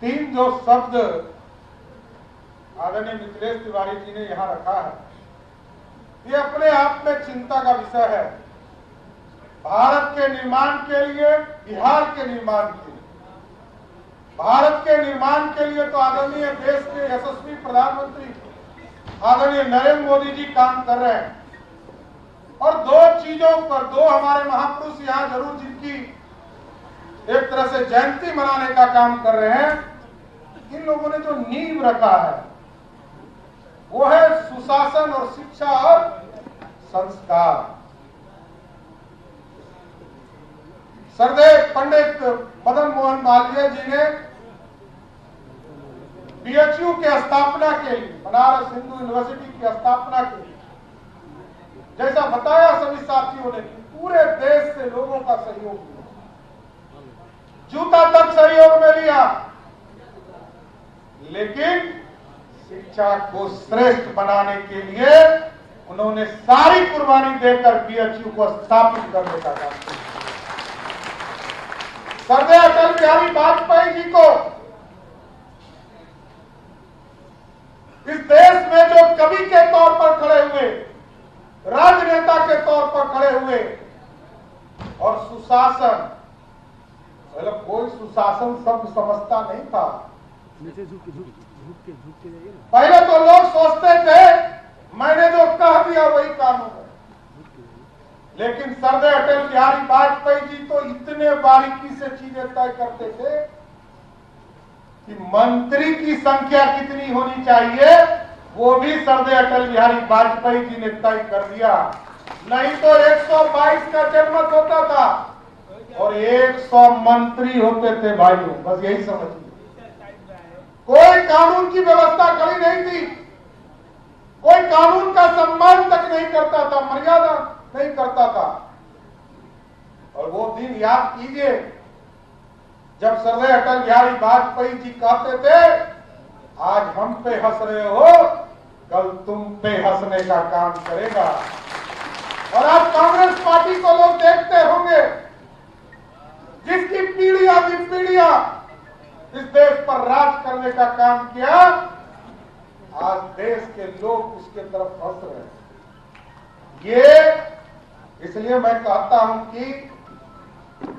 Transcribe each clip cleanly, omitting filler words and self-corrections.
तीन जो शब्द आदरणीय मिथिलेश तिवारी जी ने यहाँ रखा है, ये अपने आप में चिंता का विषय है। भारत के निर्माण के लिए, बिहार के निर्माण के लिए, भारत के निर्माण के लिए तो आदरणीय देश के यशस्वी प्रधानमंत्री आदरणीय नरेंद्र मोदी जी काम कर रहे हैं। और दो चीजों पर, दो हमारे महापुरुष यहाँ जरूर जिनकी एक तरह से जयंती मनाने का काम कर रहे हैं। इन लोगों ने जो नींव रखा है वो है सुशासन और शिक्षा और संस्कार। सरदेव पंडित मदन मोहन मालवीय जी ने बीएचयू की स्थापना के लिए, बनारस हिंदू यूनिवर्सिटी की स्थापना के लिए, जैसा बताया सभी साथियों ने, पूरे देश से लोगों का सहयोग लिया, जूता तक सहयोग में लिया, लेकिन शिक्षा को श्रेष्ठ बनाने के लिए उन्होंने सारी कुर्बानी देकर बीएचयू को स्थापित करने का काम किया। सरदार अटल बिहारी वाजपेयी जी को इस देश में जो कवि के तौर पर खड़े हुए, राजनेता के तौर पर खड़े हुए, और सुशासन, मतलब कोई सुशासन शब्द समझता नहीं था। पहले तो लोग सोचते थे मैंने जो कह दिया वही कानून है, लेकिन सरदार अटल बिहारी वाजपेयी जी तो इतने बारीकी से चीजें तय करते थे कि मंत्री की संख्या कितनी होनी चाहिए वो भी सरदार अटल बिहारी वाजपेयी जी ने तय कर दिया। नहीं तो 122 का जनमत होता था और 100 मंत्री होते थे भाइयों, बस यही समझिए। कोई कानून की व्यवस्था खड़ी नहीं थी, कोई कानून का सम्मान तक नहीं करता था, मर्यादा नहीं करता था। और वो दिन याद कीजिए जब सरदार अटल बिहारी वाजपेयी जी कहते थे आज हम पे हंस रहे हो, कल तुम पे हंसने का काम करेगा। और आज कांग्रेस पार्टी को लोग देखते होंगे जिसकी पीढ़ियां पीढ़ियां इस देश पर राज करने का काम किया, आज देश के लोग उसके तरफ हंस रहे हैं। ये इसलिए मैं कहता हूं कि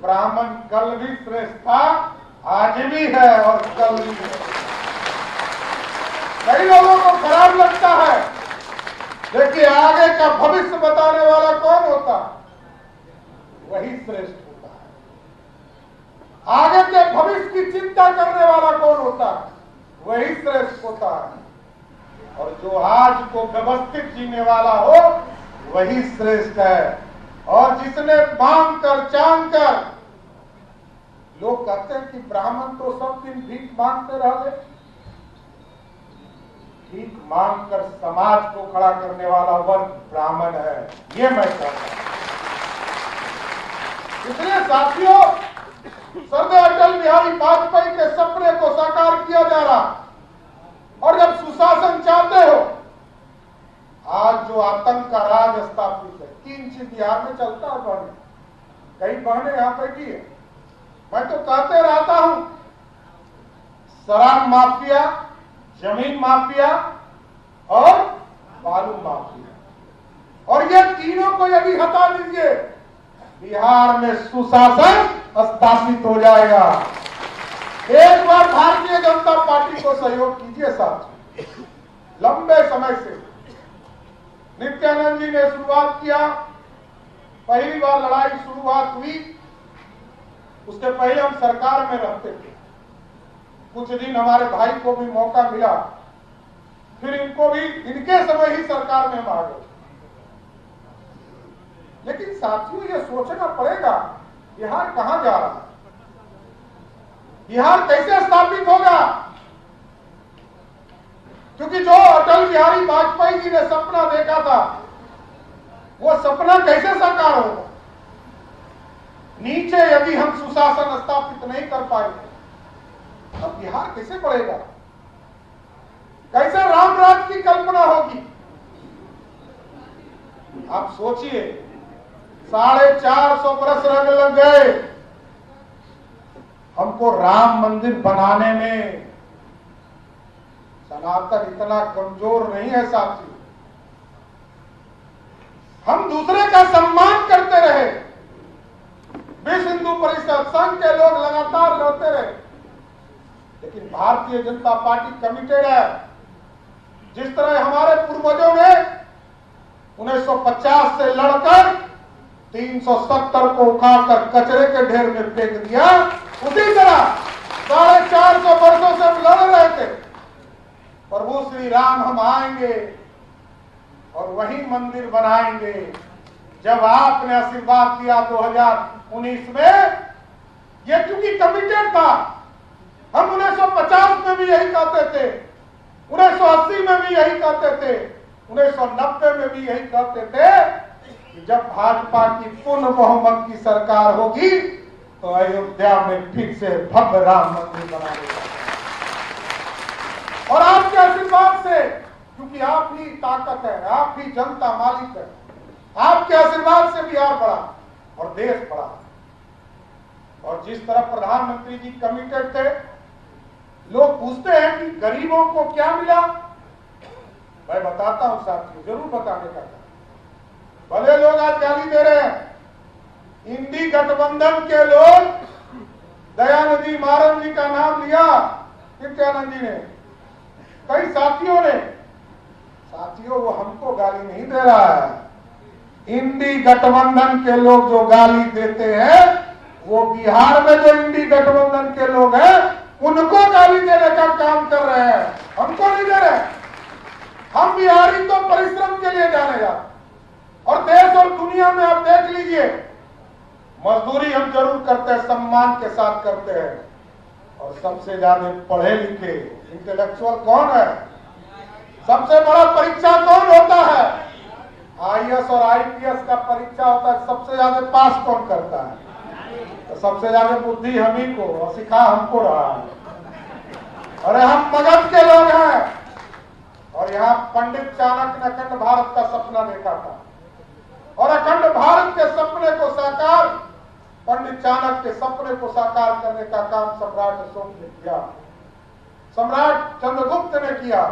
ब्राह्मण कल भी श्रेष्ठ था, आज भी है और कल भी है। कई लोगों को खराब लगता है, देखिए आगे का भविष्य बताने वाला कौन होता, वही श्रेष्ठ होता है। आगे के भविष्य की चिंता करने वाला कौन होता है, वही श्रेष्ठ होता है। और जो आज को व्यवस्थित जीने वाला हो वही श्रेष्ठ है। और जिसने मांग कर चांग कर, लोग कहते हैं कि ब्राह्मण तो सब दिन भीख मांगते रहे, भीख मांग कर समाज को खड़ा करने वाला वर्ग ब्राह्मण है, ये मैं कहता हूं। इसलिए साथियों, सरदार अटल बिहारी वाजपेयी के सपने को साकार किया जा रहा। और जब सुशासन चाहते हो, आज जो आतंक का राज स्थापित है, 3 चीज बिहार में चलता है। बहने, कई बहनें यहां बैठी है, मैं तो कहते रहता हूं, शराब माफिया, जमीन माफिया और बालू माफिया। और ये तीनों को यदि हटा दीजिए, बिहार में सुशासन स्थापित हो जाएगा। एक बार भारतीय जनता पार्टी को सहयोग कीजिए साथियों। लंबे समय से नित्यानंद जी ने शुरुआत किया, पहली बार लड़ाई शुरुआत हुई, उसके पहले हम सरकार में रहते थे। कुछ दिन हमारे भाई को भी मौका मिला, फिर इनको भी इनके समय ही सरकार में हम आ गए। लेकिन साथियों ये सोचना पड़ेगा बिहार कहां जा रहा है, बिहार कैसे स्थापित होगा। क्योंकि जो अटल बिहारी वाजपेयी जी ने सपना देखा था, वो सपना कैसे साकार होगा। नीचे यदि हम सुशासन स्थापित नहीं कर पाएंगे तो बिहार कैसे बढ़ेगा, कैसे राम राज्य की कल्पना होगी। आप सोचिए, 450 बरस लग गए हमको राम मंदिर बनाने में सनातन इतना कमजोर नहीं है साथी। हम दूसरे का सम्मान करते रहे, विश्व हिंदू परिषद संघ के लोग लगातार लड़ते रहे, लेकिन भारतीय जनता पार्टी कमिटेड है। जिस तरह हमारे पूर्वजों ने 1950 से लड़कर 370 को उखाड़कर कचरे के ढेर में फेंक दिया, उसी तरह 450 वर्षों से हम लड़ रहे थे। प्रभु श्री राम हम आएंगे और वही मंदिर बनाएंगे। जब आपने आशीर्वाद दिया 2019 में, ये क्योंकि कमिटेड था। हम 1950 में भी यही कहते थे, 1980 में भी यही कहते थे, 1990 में भी यही कहते थे कि जब भाजपा की पूर्ण बहुमत की सरकार होगी तो अयोध्या में फिर से भव्य राम मंदिर बनाएगा। और आपके आशीर्वाद से, क्योंकि आप ही ताकत है, आप ही जनता मालिक है, आपके आशीर्वाद से बिहार बढ़ा और देश बढ़ा। और जिस तरह प्रधानमंत्री जी कमिटेड थे, लोग पूछते हैं कि गरीबों को क्या मिला। मैं बताता हूं साथियों, जरूर बताने का। भले लोग आज गाली दे रहे हैं, इंडी गठबंधन के लोग, दयानिधि मारन जी का नाम लिया नित्यानंद जी ने, कई साथियों ने। साथियों, वो हमको गाली नहीं दे रहा है। इंडी गठबंधन के लोग जो गाली देते हैं, वो बिहार में जो इंडी गठबंधन के लोग हैं उनको गाली देने का काम कर रहे हैं, हमको नहीं दे रहे। हम बिहारी तो परिश्रम के लिए जाने जाते, और देश और दुनिया में आप देख लीजिए, मजदूरी हम जरूर करते हैं, सम्मान के साथ करते हैं। और सबसे ज्यादा पढ़े लिखे इंटेलेक्चुअल कौन है? सबसे बड़ा परीक्षा कौन होता है? आईएएस और आईपीएस का परीक्षा होता है, सबसे ज्यादा पास कौन करता है? तो सबसे ज्यादा बुद्धि हम ही को, और सिखा हमको रहा है। अरे हम मगध के लोग हैं, और यहाँ पंडित चाणक्य ने अखंड भारत का सपना देखा था, और अखंड भारत के सपने को साकार, पंडित चाणक्य के सपने को साकार करने का काम सम्राट अशोक ने किया, सम्राट चंद्रगुप्त ने किया।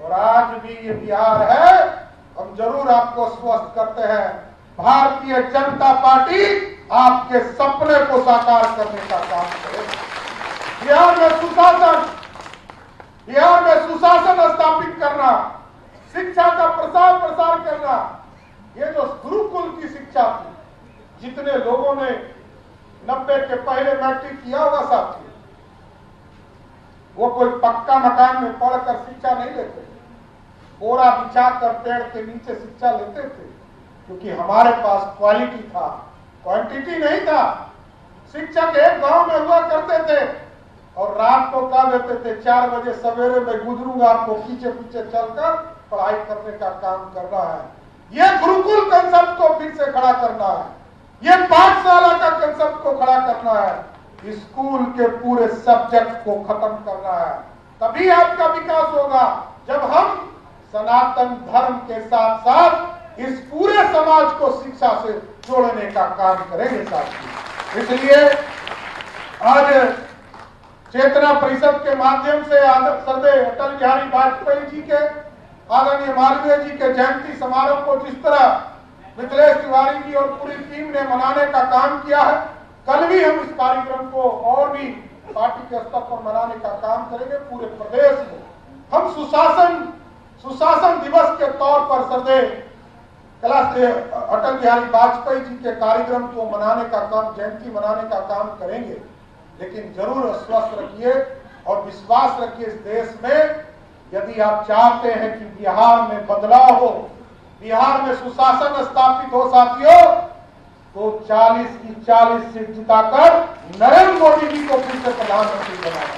और आज भी ये बिहार है, हम जरूर आपको स्वस्थ करते हैं, भारतीय जनता पार्टी आपके सपने को साकार करने का काम करेगी। बिहार में सुशासन, बिहार में सुशासन स्थापित करना, शिक्षा का प्रसार प्रसार करना। ये जो गुरुकुल की शिक्षा थी, जितने लोगों ने 90 के पहले मैट्रिक किया होगा साथियों, वो कोई पक्का मकान में पढ़कर शिक्षा नहीं लेते, बोरा बिछाकर पेड़ के नीचे शिक्षा लेते थे, क्योंकि हमारे पास क्वालिटी था, क्वांटिटी नहीं था। शिक्षक एक गांव में हुआ करते थे और रात को कह देते थे 4 बजे सवेरे में गुजरूंगा, आपको पीछे पीछे चलकर पढ़ाई करने का काम करना है। यह गुरुकुल कंसेप्ट को फिर से खड़ा करना है, यह पाठशाला का कंसेप्ट को खड़ा करना है, स्कूल के पूरे सब्जेक्ट को खत्म करना है। तभी आपका विकास होगा, जब हम सनातन धर्म के साथ साथ इस पूरे समाज को शिक्षा से जोड़ने का काम करेंगे साथियों। इसलिए आज चेतना परिषद के माध्यम से श्रद्धेय अटल बिहारी वाजपेयी जी के, आदरणीय मालवीय जी के जयंती समारोह को जिस तरह मिथिलेश तिवारी जी और पूरी टीम ने मनाने का काम किया है, कल भी हम इस कार्यक्रम को और भी पार्टी के स्तर पर मनाने का काम करेंगे। पूरे प्रदेश में हम सुशासन दिवस के तौर पर श्रद्धेय अटल बिहारी वाजपेयी जी के कार्यक्रम को मनाने का काम, जयंती मनाने का काम करेंगे। लेकिन जरूर स्वस्थ रखिए और विश्वास रखिए इस देश में, यदि आप चाहते हैं कि बिहार में बदलाव हो, बिहार में सुशासन स्थापित हो साथियों, तो 40 की 40 सीट जिताकर नरेंद्र मोदी जी को फिर से प्रधानमंत्री बनाना,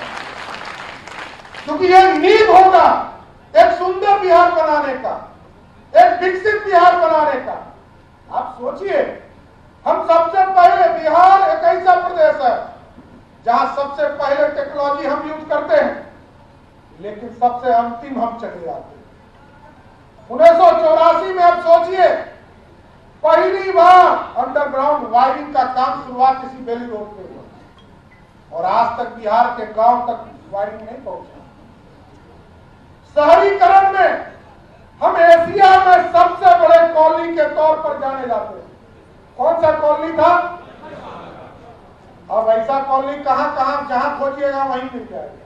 क्योंकि यह नींव होगा एक सुंदर बिहार बनाने का, एक विकसित बिहार बनाने का। आप सोचिए, हम सबसे पहले, बिहार एक ऐसा प्रदेश है जहां सबसे पहले टेक्नोलॉजी हम यूज करते हैं, लेकिन सबसे अंतिम हम चले जाते हैं। 1984 में आप सोचिए, पहली बार अंडरग्राउंड वायरिंग का काम शुरुआत इसी बेली रोड पे हुआ। और आज तक बिहार के गांव तक वायरिंग नहीं पहुंचा। शहरीकरण में हम एशिया में सबसे बड़े कॉलोनी के तौर पर जाने जाते हैं। कौन सा कॉलोनी था? अब ऐसा कॉलोनी कहां कहां जहां खोजिएगा वहीं मिल जाएगा।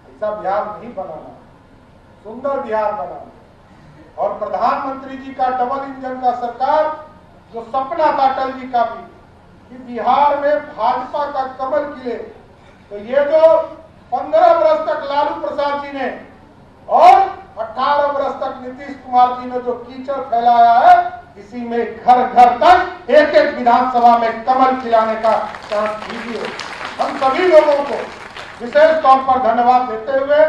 ऐसा बिहार नहीं बनाना, सुंदर बिहार बनाना। और प्रधानमंत्री जी का डबल इंजन का सरकार जो सपना था अटल जी का भी कि बिहार में भाजपा का कमल खिले, तो ये जो 15 वर्ष तक लालू प्रसाद जी ने और 18 वर्ष तक नीतीश कुमार जी ने जो कीचड़ फैलाया है, इसी में घर घर तक एक एक विधानसभा में कमल खिलाने का चांस दीजिए। हम सभी लोगों को विशेष तौर पर धन्यवाद देते हुए